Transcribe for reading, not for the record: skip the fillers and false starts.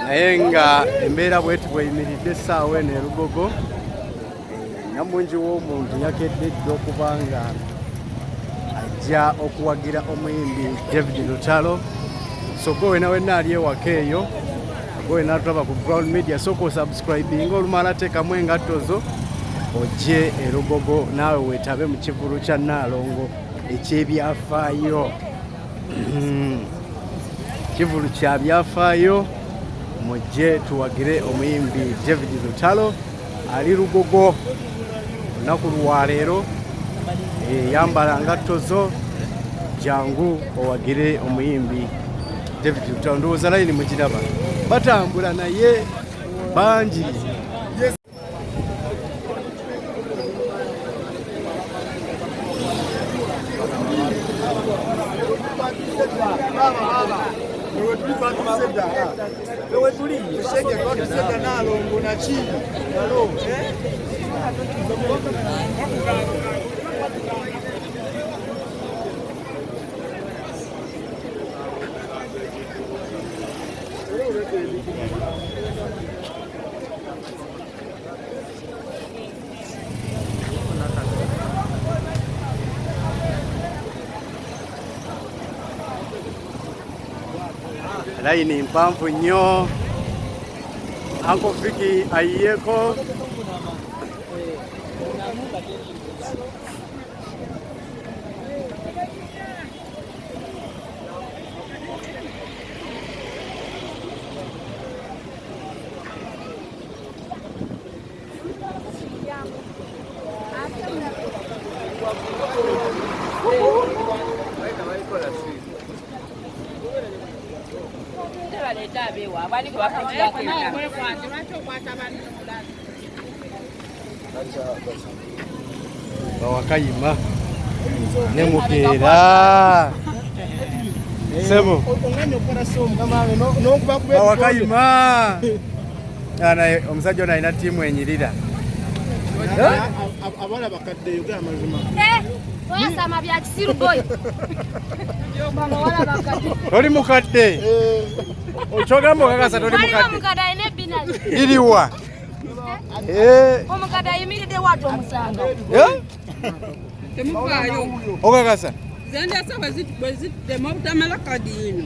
naye nga embeera bweti bweyimiridde essaawa eno e Lugogo namungi w'omuntu yakedde dda okuba nga ajja okuwagira omuyimbi David Lutalo. So gwe wenna ali ewaka eyo, gwe wenna atulaba ku Ground Media, sooka osubscribinga olumala teekamu engatto zo ojje e Lugogo naawe weetabe mu kivulu kya Nnaalongo eky'ebyafaayo. Kivulu kya byafaayo, mujje tuwagire omuyimbi David Lutalo ali Lugogo olunaku lwa leero. Yambala ngatto zo, jangu owagire omuyimbi David Lutalo. Ndowooza layini mugiraba, batambula naye bangi. Layini mpanvu nnyo. Uncle Vicky ayiyeeko. Bawakayima ne mukeera sebo bawakayima omusajja ono alina ttiimu enyirira. Abana bakaddeyo ga mazima oyasama bya kisiru boy toli mukadde okyogamba okakasa toli mukadde iriwa omukadde ayimiridde watu omusanga okakasa zendasa bwe ziddemu obutamala kadi ino